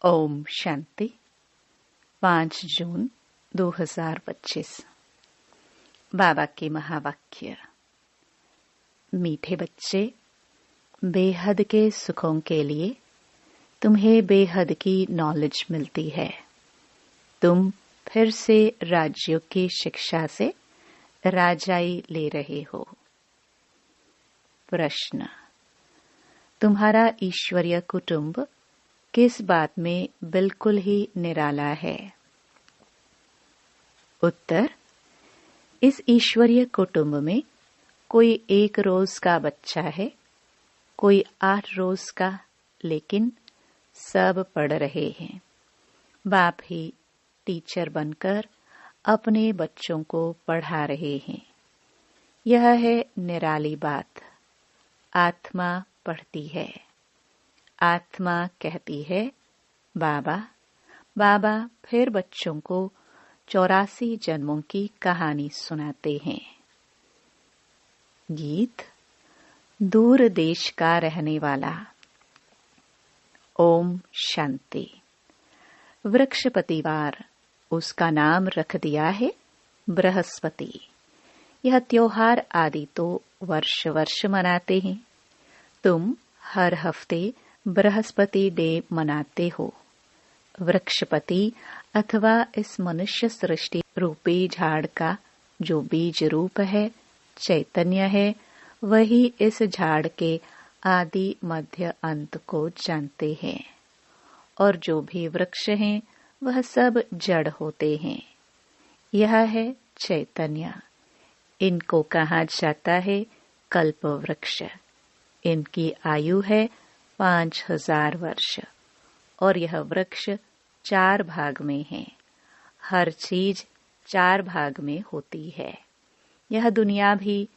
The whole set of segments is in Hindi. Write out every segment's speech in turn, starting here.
ओम शांति। 5 जून 2025। बाबा के महावाक्य। मीठे बच्चे, बेहद के सुखों के लिए तुम्हें बेहद की नॉलेज मिलती है। तुम फिर से राज्यों की शिक्षा से राजाई ले रहे हो। प्रश्न: तुम्हारा ईश्वरीय कुटुंब किस बात में बिल्कुल ही निराला है? उत्तर: इस ईश्वरीय कुटुंब में कोई 1 रोज का बच्चा है, कोई 8 रोज का, लेकिन सब पढ़ रहे हैं। बाप ही टीचर बनकर अपने बच्चों को पढ़ा रहे हैं। यह है निराली बात। आत्मा पढ़ती है। आत्मा कहती है बाबा। बाबा फिर बच्चों को 84 जन्मों की कहानी सुनाते हैं। गीत। दूर देश का रहने वाला। ओम शांति। वृक्ष परिवार, उसका नाम रख दिया है बृहस्पति। यह त्योहार आदि तो वर्ष वर्ष मनाते हैं। तुम हर हफ्ते बृहस्पति डे मनाते हो। वृक्षपति अथवा इस मनुष्य सृष्टि रूपी झाड़ का जो बीज रूप है, चैतन्य है, वही इस झाड़ के आदि मध्य अंत को जानते हैं। और जो भी वृक्ष हैं वह सब जड़ होते हैं। यह है चैतन्य। इनको कहा जाता है कल्प वृक्ष। इनकी आयु है 5000 वर्ष। और यह वृक्ष 4 भाग में है। हर चीज 4 भाग में होती है। यह दुनिया भी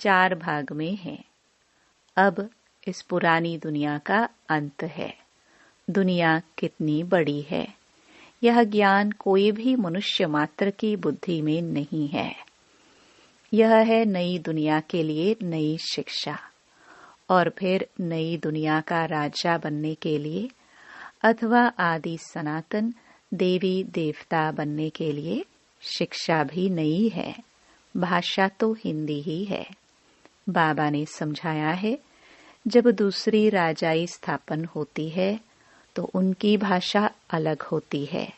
4 भाग में है। अब इस पुरानी दुनिया का अंत है। दुनिया कितनी बड़ी है, यह ज्ञान कोई भी मनुष्य मात्र की बुद्धि में नहीं है। यह है नई दुनिया के लिए नई शिक्षा। और फिर नई दुनिया का राजा बनने के लिए अथवा आदि सनातन देवी देवता बनने के लिए शिक्षा भी नई है। भाषा तो हिंदी ही है। बाबा ने समझाया है, जब दूसरी राजाई स्थापन होती है तो उनकी भाषा अलग होती है।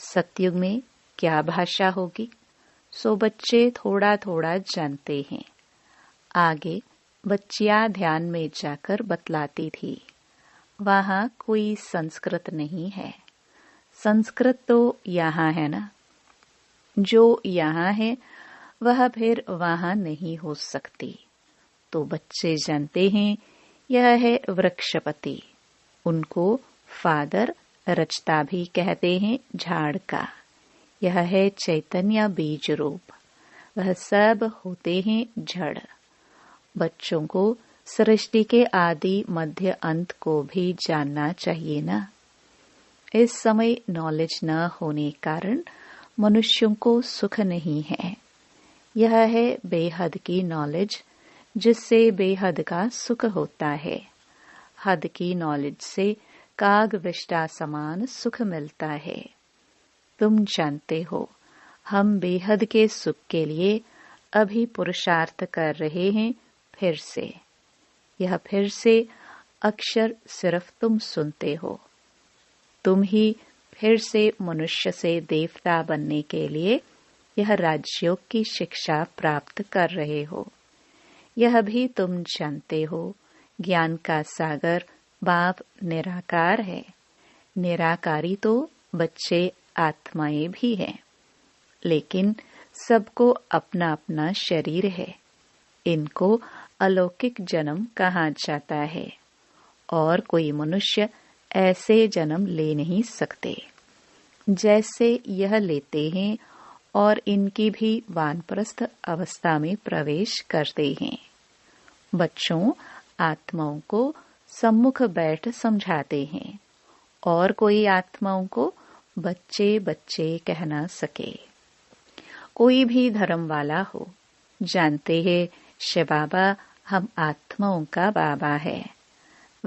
सतयुग में क्या भाषा होगी, सो बच्चे थोड़ा थोड़ा जानते हैं। आगे बच्चियां ध्यान में जाकर बतलाती थी। वहां कोई संस्कृत नहीं है। संस्कृत तो यहाँ है ना। जो यहाँ है वह फिर वहां नहीं हो सकती। तो बच्चे जानते हैं यह है वृक्षपति। उनको फादर रचता भी कहते हैं झाड़ का। यह है चैतन्य बीज रूप। वह सब होते हैं जड़। बच्चों को सृष्टि के आदि मध्य अंत को भी जानना चाहिए ना। इस समय नॉलेज न होने कारण मनुष्यों को सुख नहीं है। यह है बेहद की नॉलेज, जिससे बेहद का सुख होता है। हद की नॉलेज से कागविष्टा समान सुख मिलता है। तुम जानते हो, हम बेहद के सुख के लिए अभी पुरुषार्थ कर रहे हैं। फिर से यह फिर से अक्षर सिर्फ तुम सुनते हो। तुम ही फिर से मनुष्य से देवता बनने के लिए यह राजयोग की शिक्षा प्राप्त कर रहे हो। यह भी तुम जानते हो, ज्ञान का सागर बाप निराकार है। निराकारी तो बच्चे आत्माएं भी हैं, लेकिन सबको अपना अपना शरीर है। इनको अलौकिक जन्म कहा जाता है। और कोई मनुष्य ऐसे जन्म ले नहीं सकते जैसे यह लेते हैं। और इनकी भी वानप्रस्थ अवस्था में प्रवेश करते हैं। बच्चों आत्माओं को सम्मुख बैठ समझाते हैं। और कोई आत्माओं को बच्चे बच्चे कह न सके। कोई भी धर्म वाला हो, जानते हैं शिव बाबा हम आत्माओं का बाबा है।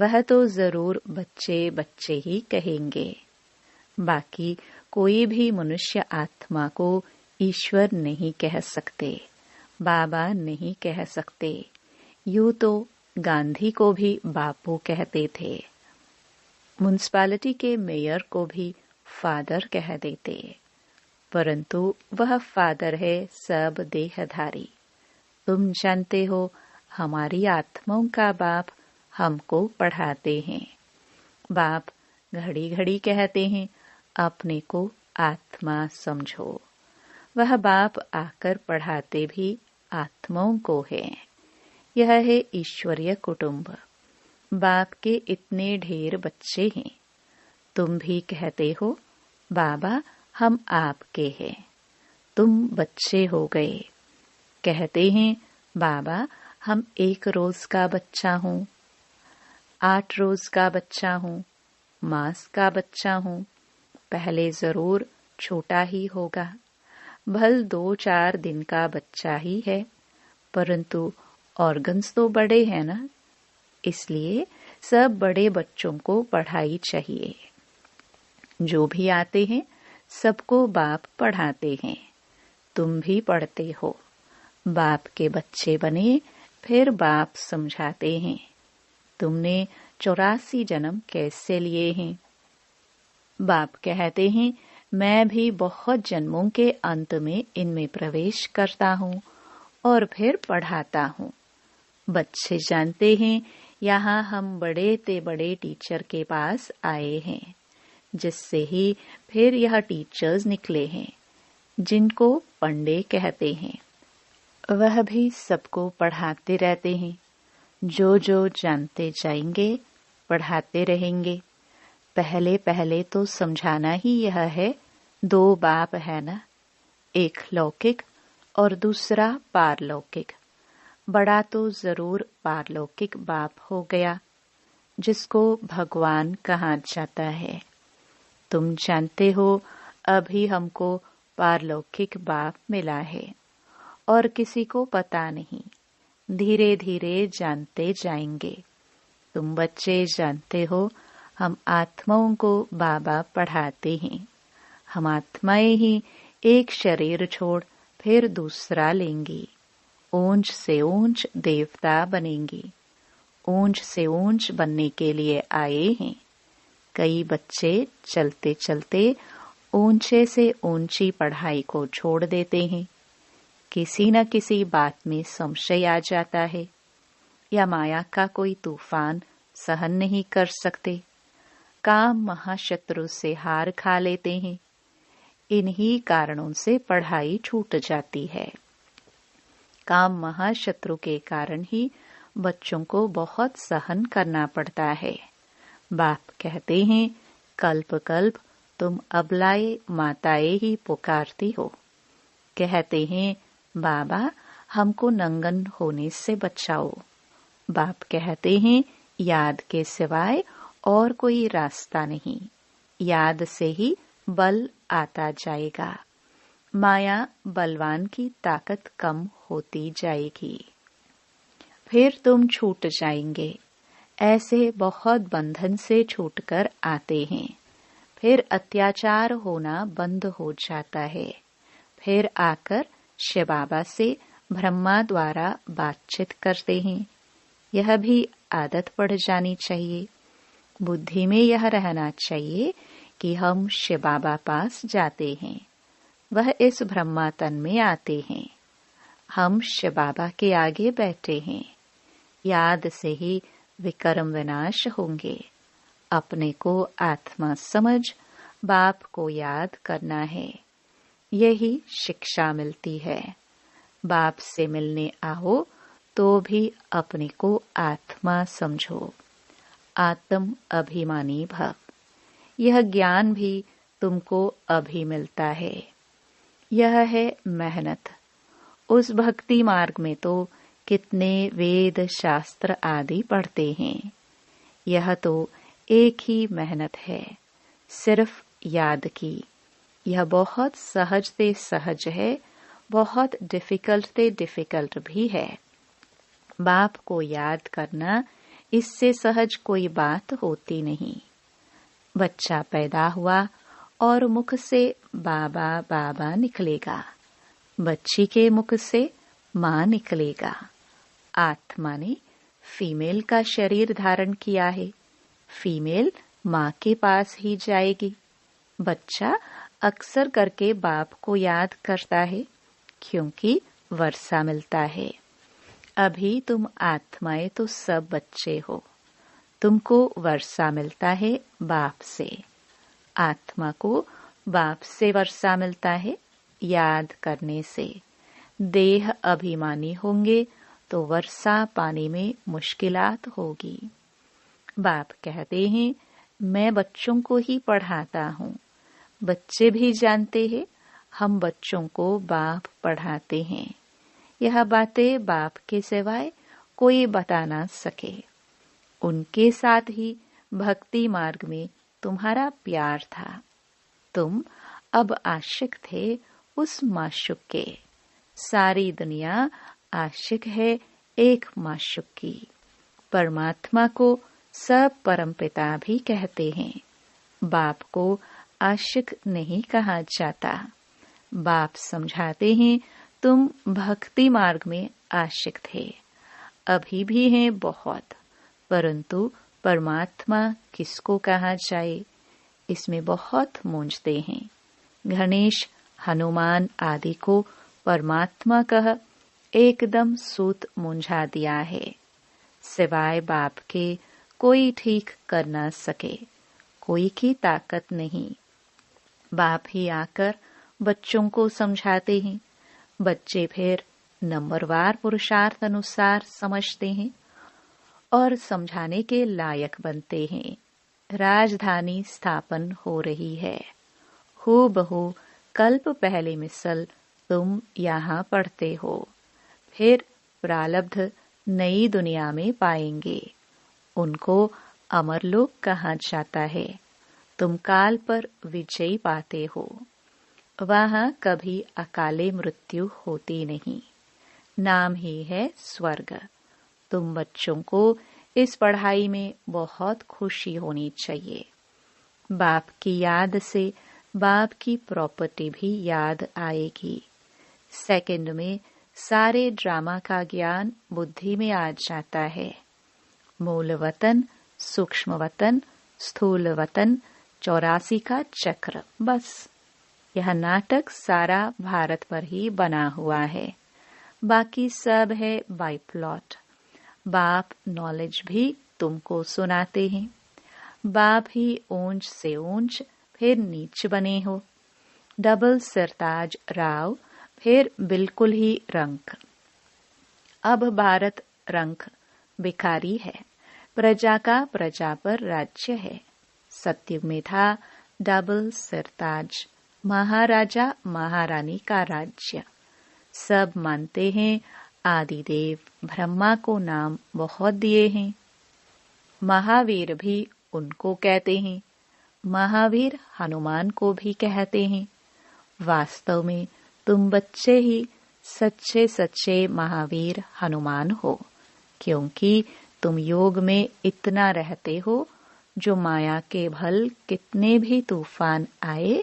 वह तो जरूर बच्चे बच्चे ही कहेंगे। बाकी कोई भी मनुष्य आत्मा को ईश्वर नहीं कह सकते, बाबा नहीं कह सकते। यूं तो गांधी को भी बापू कहते थे, म्युनिसिपैलिटी के मेयर को भी फादर कह देते, परंतु वह फादर है सब देहधारी। तुम जानते हो हमारी आत्माओं का बाप हमको पढ़ाते हैं। बाप घड़ी घड़ी कहते हैं अपने को आत्मा समझो। वह बाप आकर पढ़ाते भी आत्माओं को है। यह है ईश्वरीय कुटुंब। बाप के इतने ढेर बच्चे हैं। तुम भी कहते हो बाबा हम आपके हैं, तुम बच्चे हो गए। कहते हैं बाबा हम 1 रोज का बच्चा हूँ, 8 रोज का बच्चा हूँ, मास का बच्चा हूँ। पहले जरूर छोटा ही होगा, भल 2-4 दिन का बच्चा ही है, परंतु ऑर्गन्स तो बड़े हैं ना, इसलिए सब बड़े बच्चों को पढ़ाई चाहिए। जो भी आते हैं सबको बाप पढ़ाते हैं। तुम भी पढ़ते हो। बाप के बच्चे बने फिर बाप समझाते हैं। तुमने 84 जन्म कैसे लिए हैं? बाप कहते हैं मैं भी बहुत जन्मों के अंत में इनमें प्रवेश करता हूँ और फिर पढ़ाता हूँ। बच्चे जानते हैं यहाँ हम बड़े ते बड़े टीचर के पास आए हैं, जिससे ही फिर यह टीचर्स निकले हैं, जिनको पंडे कहते हैं। वह भी सबको पढ़ाते रहते हैं। जो जो जानते जाएंगे पढ़ाते रहेंगे। पहले पहले तो समझाना ही यह है 2 बाप है ना, एक लौकिक और दूसरा पारलौकिक। बड़ा तो जरूर पारलौकिक बाप हो गया, जिसको भगवान कहा जाता है। तुम जानते हो अभी हमको पारलौकिक बाप मिला है और किसी को पता नहीं। धीरे धीरे जानते जाएंगे। तुम बच्चे जानते हो हम आत्माओं को बाबा पढ़ाते हैं। हम आत्माएं ही एक शरीर छोड़ फिर दूसरा लेंगी। ऊंच से ऊंच देवता बनेंगी। ऊंच से ऊंच बनने के लिए आए हैं। कई बच्चे चलते चलते ऊंचे से ऊंची पढ़ाई को छोड़ देते हैं। किसी न किसी बात में संशय आ जाता है या माया का कोई तूफान सहन नहीं कर सकते। काम महाशत्रु से हार खा लेते हैं। इन्हीं कारणों से पढ़ाई छूट जाती है। काम महाशत्रु के कारण ही बच्चों को बहुत सहन करना पड़ता है। बाप कहते हैं कल्प कल्प तुम अबलाए माताएं ही पुकारती हो। कहते हैं बाबा हमको नंगन होने से बचाओ। बाप कहते हैं याद के सिवाय और कोई रास्ता नहीं। याद से ही बल आता जाएगा। माया बलवान की ताकत कम होती जाएगी। फिर तुम छूट जाएंगे। ऐसे बहुत बंधन से छूटकर आते हैं। फिर अत्याचार होना बंद हो जाता है। फिर आकर शिव बाबा से ब्रह्मा द्वारा बातचीत करते हैं। यह भी आदत पड़ जानी चाहिए। बुद्धि में यह रहना चाहिए कि हम शिव बाबा पास जाते हैं। वह इस ब्रह्मा तन में आते हैं। हम शिव बाबा के आगे बैठे हैं। याद से ही विकर्म विनाश होंगे। अपने को आत्मा समझ बाप को याद करना है। यही शिक्षा मिलती है। बाप से मिलने आओ तो भी अपने को आत्मा समझो। आत्म अभिमानी भव। यह ज्ञान भी तुमको अभी मिलता है। यह है मेहनत। उस भक्ति मार्ग में तो कितने वेद शास्त्र आदि पढ़ते हैं। यह तो एक ही मेहनत है, सिर्फ याद की। यह बहुत सहज से सहज है, बहुत डिफिकल्ट से डिफिकल्ट भी है। बाप को याद करना इससे सहज कोई बात होती नहीं। बच्चा पैदा हुआ और मुख से बाबा बाबा निकलेगा, बच्ची के मुख से माँ निकलेगा। आत्मा ने फीमेल का शरीर धारण किया है, फीमेल माँ के पास ही जाएगी। बच्चा अक्सर करके बाप को याद करता है क्योंकि वर्षा मिलता है। अभी तुम आत्माएं तो सब बच्चे हो, तुमको वर्षा मिलता है बाप से। आत्मा को बाप से वर्षा मिलता है याद करने से। देह अभिमानी होंगे तो वर्षा पाने में मुश्किलात होगी। बाप कहते हैं मैं बच्चों को ही पढ़ाता हूँ। बच्चे भी जानते हैं हम बच्चों को बाप पढ़ाते हैं। यह बातें बाप के सिवाय कोई बता ना सके। उनके साथ ही भक्ति मार्ग में तुम्हारा प्यार था। तुम अब आशिक थे उस माशुक के। सारी दुनिया आशिक है एक माशुक की। परमात्मा को सब परमपिता भी कहते हैं। बाप को आशिक नहीं कहा जाता। बाप समझाते हैं तुम भक्ति मार्ग में आशिक थे, अभी भी हैं बहुत, परंतु परमात्मा किसको कहा जाए इसमें बहुत मूंझते हैं। गणेश हनुमान आदि को परमात्मा कह एकदम सूत मूंझा दिया है। सिवाय बाप के कोई ठीक कर न सके, कोई की ताकत नहीं। बाप ही आकर बच्चों को समझाते हैं। बच्चे फिर नंबरवार पुरुषार्थ अनुसार समझते हैं और समझाने के लायक बनते हैं। राजधानी स्थापन हो रही है। हूबहू कल्प पहले मिसल तुम यहाँ पढ़ते हो। फिर प्रारब्ध नई दुनिया में पाएंगे। उनको अमरलोक कहा जाता है। तुम काल पर विजय पाते हो। वहाँ कभी अकाले मृत्यु होती नहीं। नाम ही है स्वर्ग। तुम बच्चों को इस पढ़ाई में बहुत खुशी होनी चाहिए। बाप की याद से बाप की प्रॉपर्टी भी याद आएगी। सेकंड में सारे ड्रामा का ज्ञान बुद्धि में आ जाता है। मूल वतन, सूक्ष्म वतन, स्थूल वतन, 84 का चक्र, बस यह नाटक सारा भारत पर ही बना हुआ है। बाकी सब है बाय प्लॉट। बाप नॉलेज भी तुमको सुनाते हैं। बाप ही ऊंच से ऊंच फिर नीच बने हो। डबल सरताज राव फिर बिल्कुल ही रंक। अब भारत रंक भिखारी है। प्रजा का प्रजा पर राज्य है। सत्युग में था डबल सरताज, महाराजा महारानी का राज्य। सब मानते हैं आदिदेव ब्रह्मा को नाम बहुत दिए हैं। महावीर भी उनको कहते हैं। महावीर हनुमान को भी कहते हैं। वास्तव में तुम बच्चे ही सच्चे सच्चे महावीर हनुमान हो, क्योंकि तुम योग में इतना रहते हो जो माया के भल कितने भी तूफान आए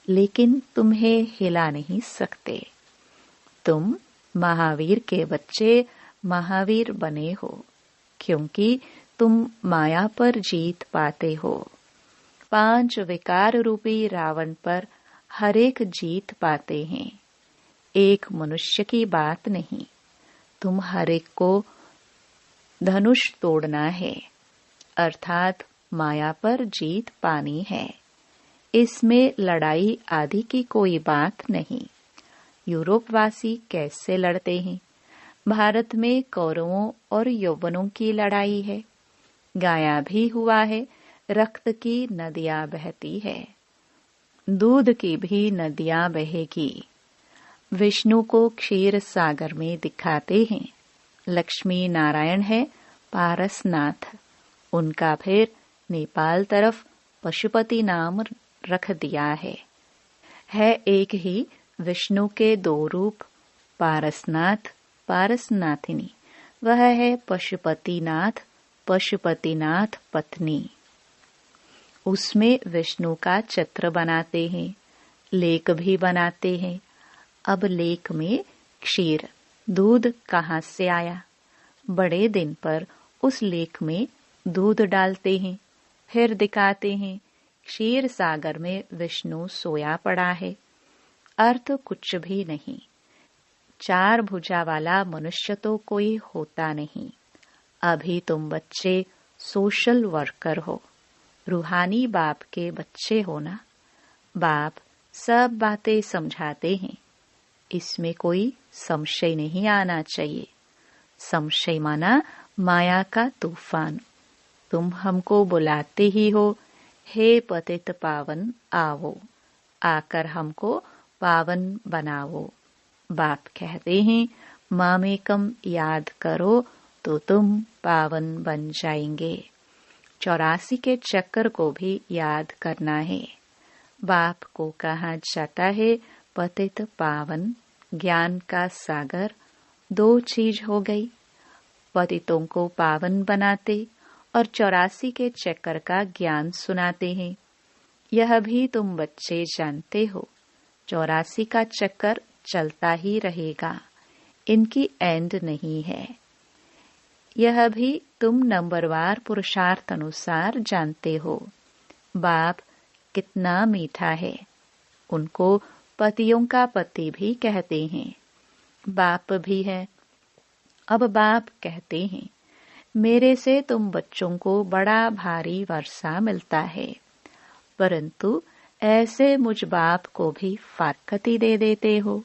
लेकिन तुम्हें हिला नहीं सकते। तुम महावीर के बच्चे महावीर बने हो, क्योंकि तुम माया पर जीत पाते हो। 5 विकार रूपी रावण पर हर एक जीत पाते हैं। एक मनुष्य की बात नहीं। तुम हर एक को धनुष तोड़ना है, अर्थात माया पर जीत पानी है। इसमें लड़ाई आदि की कोई बात नहीं। यूरोपवासी कैसे लड़ते हैं? भारत में कौरवों और यौवनों की लड़ाई है। गाया भी हुआ है, रक्त की नदियां बहती है, दूध की भी नदियां बहेगी। विष्णु को क्षीर सागर में दिखाते हैं। लक्ष्मी नारायण है पारसनाथ। उनका फिर नेपाल तरफ पशुपति नाम रख दिया है एक ही विष्णु के 2 रूप, पारसनाथ पारसनाथिनी। वह है पशुपतिनाथ पशुपतिनाथ पत्नी। उसमें विष्णु का चित्र बनाते हैं, लेख भी बनाते हैं। अब लेख में क्षीर, दूध कहाँ से आया? बड़े दिन पर उस लेख में दूध डालते हैं, फिर दिखाते हैं क्षीर सागर में विष्णु सोया पड़ा है। अर्थ कुछ भी नहीं। 4 भुजा वाला मनुष्य तो कोई होता नहीं। अभी तुम बच्चे सोशल वर्कर हो, रूहानी बाप के बच्चे हो ना। बाप सब बातें समझाते हैं, इसमें कोई संशय नहीं आना चाहिए। संशय माना माया का तूफान। तुम हमको बुलाते ही हो, हे पतित पावन आओ, आकर हमको पावन बनाओ। बाप कहते हैं मामेकम याद करो तो तुम पावन बन जाएंगे। 84 के चक्कर को भी याद करना है। बाप को कहा जाता है पतित पावन, ज्ञान का सागर। 2 चीज हो गई, पतितों को पावन बनाते और 84 के चक्कर का ज्ञान सुनाते हैं। यह भी तुम बच्चे जानते हो, 84 का चक्कर चलता ही रहेगा, इनकी एंड नहीं है। यह भी तुम नंबरवार पुरुषार्थ अनुसार जानते हो। बाप कितना मीठा है, उनको पतियों का पति भी कहते हैं। बाप भी है। अब बाप कहते हैं मेरे से तुम बच्चों को बड़ा भारी वर्षा मिलता है, परंतु ऐसे मुझ बाप को भी फारकती दे देते हो।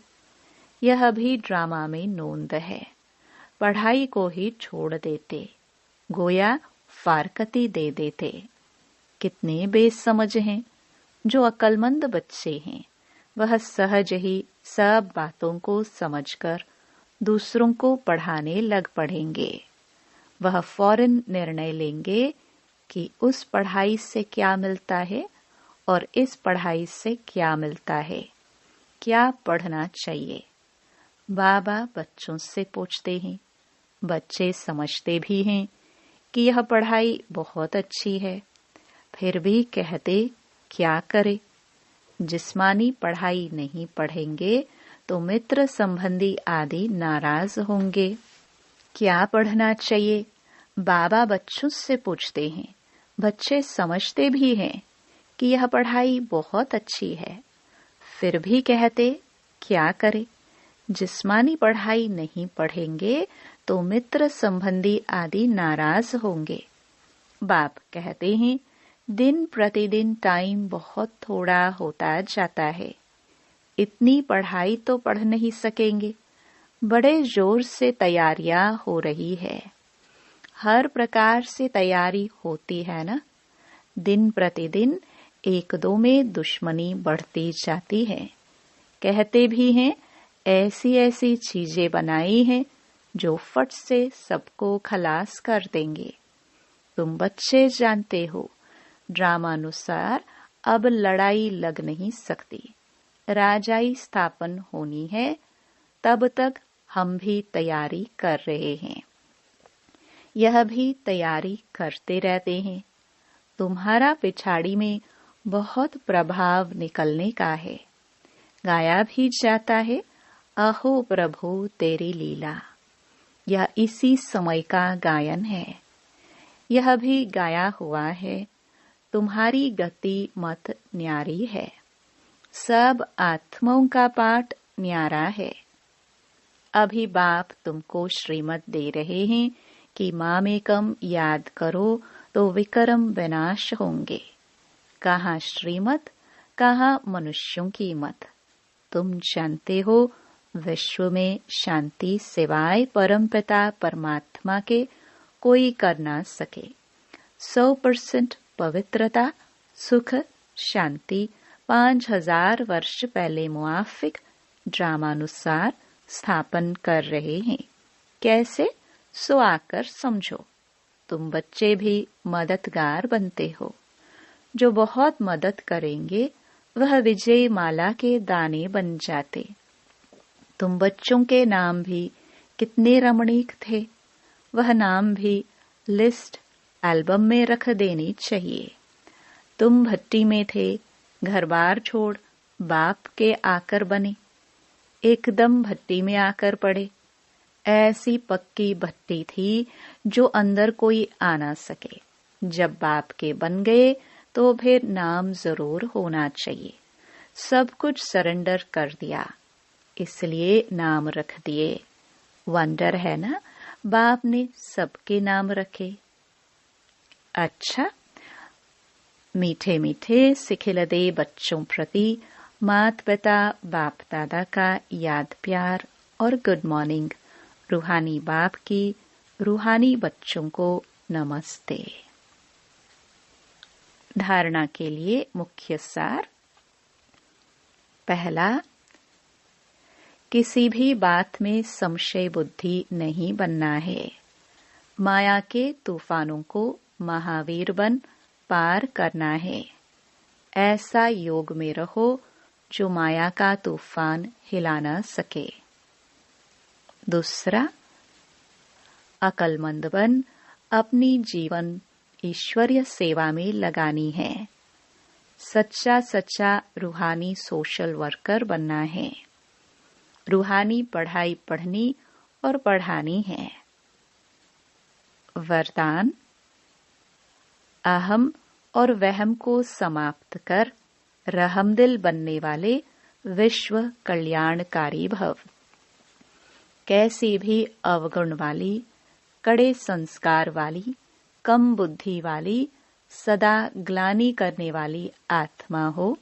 यह भी ड्रामा में नोंद है। पढ़ाई को ही छोड़ देते, गोया फारकती दे देते। कितने बेसमझ हैं। जो अक्लमंद बच्चे हैं वह सहज ही सब बातों को समझकर दूसरों को पढ़ाने लग पड़ेंगे। वह फौरन निर्णय लेंगे कि उस पढ़ाई से क्या मिलता है और इस पढ़ाई से क्या मिलता है, क्या पढ़ना चाहिए। बाबा बच्चों से पूछते हैं, बच्चे समझते भी हैं कि यह पढ़ाई बहुत अच्छी है, फिर भी कहते क्या करे। जिस्मानी पढ़ाई नहीं पढ़ेंगे तो मित्र संबंधी आदि नाराज होंगे। क्या पढ़ना चाहिए? बाबा बच्चों से पूछते हैं। बच्चे समझते भी हैं कि यह पढ़ाई बहुत अच्छी है, फिर भी कहते क्या करे। जिस्मानी पढ़ाई नहीं पढ़ेंगे तो मित्र संबंधी आदि नाराज होंगे। बाप कहते हैं दिन प्रतिदिन टाइम बहुत थोड़ा होता जाता है, इतनी पढ़ाई तो पढ़ नहीं सकेंगे। बड़े जोर से तैयारियां हो रही है, हर प्रकार से तैयारी होती है ना। दिन प्रतिदिन 1-2 में दुश्मनी बढ़ती जाती है। कहते भी हैं ऐसी ऐसी चीजें बनाई हैं जो फट से सबको खलास कर देंगे। तुम बच्चे जानते हो ड्रामानुसार अब लड़ाई लग नहीं सकती, राजाई स्थापन होनी है। तब तक हम भी तैयारी कर रहे हैं, यह भी तैयारी करते रहते हैं। तुम्हारा पिछाड़ी में बहुत प्रभाव निकलने का है। गाया भी जाता है अहो प्रभु तेरी लीला। यह इसी समय का गायन है। यह भी गाया हुआ है तुम्हारी गति मत न्यारी है। सब आत्माओं का पाठ न्यारा है। अभी बाप तुमको श्रीमत दे रहे हैं कि मामेकम याद करो तो विक्रम विनाश होंगे। कहाँ श्रीमत, कहाँ मनुष्यों की मत। तुम जानते हो विश्व में शांति सिवाय परमपिता परमात्मा के कोई कर ना सके। 100% पवित्रता, सुख, शांति 5000 वर्ष पहले मुआफिक ड्रामानुसार स्थापन कर रहे हैं। कैसे? सो आकर समझो। तुम बच्चे भी मददगार बनते हो। जो बहुत मदद करेंगे वह विजय माला के दाने बन जाते। तुम बच्चों के नाम भी कितने रमणीक थे। वह नाम भी लिस्ट एल्बम में रख देनी चाहिए। तुम भट्टी में थे, घर बार छोड़ बाप के आकर बने, एकदम भट्टी में आकर पड़े। ऐसी पक्की भट्टी थी जो अंदर कोई आ ना सके। जब बाप के बन गए तो फिर नाम जरूर होना चाहिए। सब कुछ सरेंडर कर दिया, इसलिए नाम रख दिए। वंडर है ना, बाप ने सबके नाम रखे। अच्छा, मीठे मीठे सिखिलदे बच्चों प्रति माता पिता बाप दादा का याद प्यार और गुड मॉर्निंग। रूहानी बाप की रूहानी बच्चों को नमस्ते। धारणा के लिए मुख्य सार। पहला, किसी भी बात में संशय बुद्धि नहीं बनना है। माया के तूफानों को महावीर बन पार करना है। ऐसा योग में रहो जो माया का तूफान हिला न सके। दूसरा, अक्लमंद बन अपनी जीवन ईश्वरीय सेवा में लगानी है। सच्चा सच्चा रूहानी सोशल वर्कर बनना है। रूहानी पढ़ाई पढ़नी और पढ़ानी है। वरदान, अहम और वहम को समाप्त कर रहमदिल बनने वाले विश्व कल्याणकारी भव। कैसी भी अवगुण वाली, कड़े संस्कार वाली, कम बुद्धि वाली, सदा ग्लानि करने वाली आत्मा हो,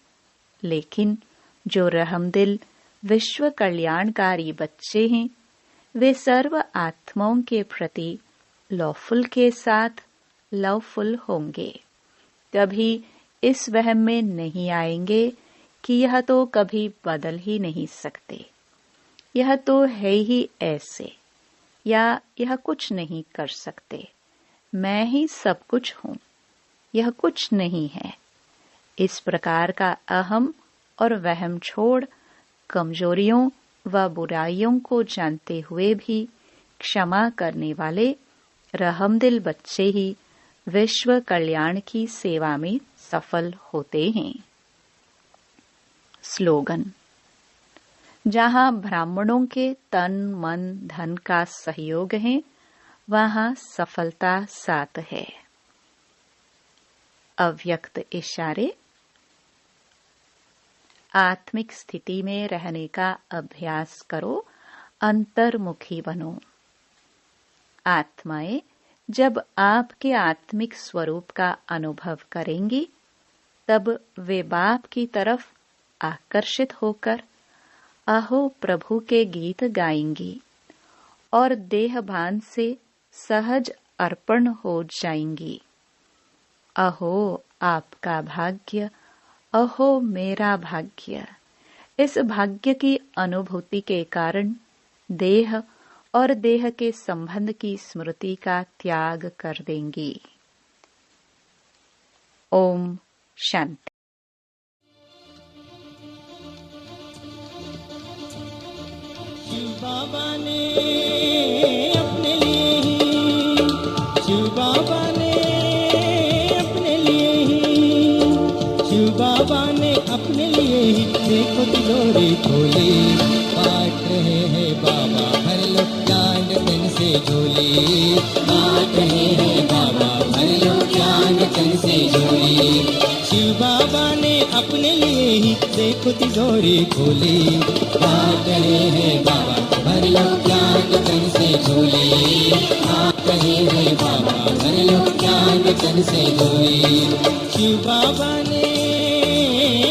लेकिन जो रहमदिल विश्व कल्याणकारी बच्चे हैं, वे सर्व आत्माओं के प्रति लवफुल के साथ लवफुल होंगे। कभी इस वहम में नहीं आएंगे कि यह तो कभी बदल ही नहीं सकते, यह तो है ही ऐसे, या यह कुछ नहीं कर सकते, मैं ही सब कुछ हूँ, यह कुछ नहीं है। इस प्रकार का अहम और वहम छोड़ कमजोरियों व बुराइयों को जानते हुए भी क्षमा करने वाले रहमदिल बच्चे ही विश्व कल्याण की सेवा में सफल होते हैं। स्लोगन, जहां ब्राह्मणों के तन मन धन का सहयोग है, वहां सफलता साथ है। अव्यक्त इशारे। आत्मिक स्थिति में रहने का अभ्यास करो, अंतर्मुखी बनो। आत्माएं जब आपके आत्मिक स्वरूप का अनुभव करेंगी, तब वे बाप की तरफ आकर्षित होकर अहो प्रभु के गीत गाएंगी और देहभान से सहज अर्पण हो जाएंगी। अहो आपका भाग्य, अहो मेरा भाग्य। इस भाग्य की अनुभूति के कारण देह और देह के संबंध की स्मृति का त्याग कर देंगी। ओम शांति। शिव बाबा ने अपने लिए ही, शिव बाबा ने अपने लिए ही, शिव बाबा ने अपने लिए ही देखो तिजोरी खोली, बांट रहे हैं बाबा हर लोग चांद तन से झोली, बांट रहे हैं बाबा हर लोग चांद तन से झोली। शिव बाबा ने अपने लिए ही देखो तिजोरी खोली, बांट रहे हैं बाबा हर लोग चांद तन से झोली, बांट रहे हैं बाबा हर लोग चांद तन से झोली। शिव बाबा ने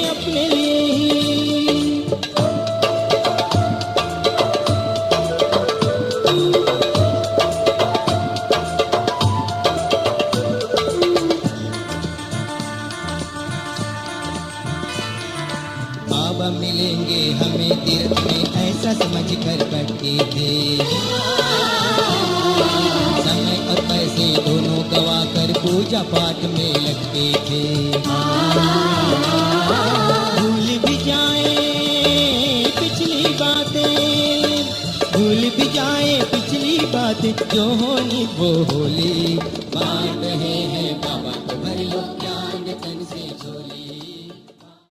अपने लिए ही, बाबा मिलेंगे हमें तीर्थ में ऐसा समझ कर बैठे थे, समय और पैसे दोनों गवा कर पूजा पाठ में लगते थे। भूल भी जाए पिछली बातें, भूल भी जाए पिछली बातें, जो होनी वो होली, बांट रहे हैं बाबा तो भर लो ज्ञान तन से झोली।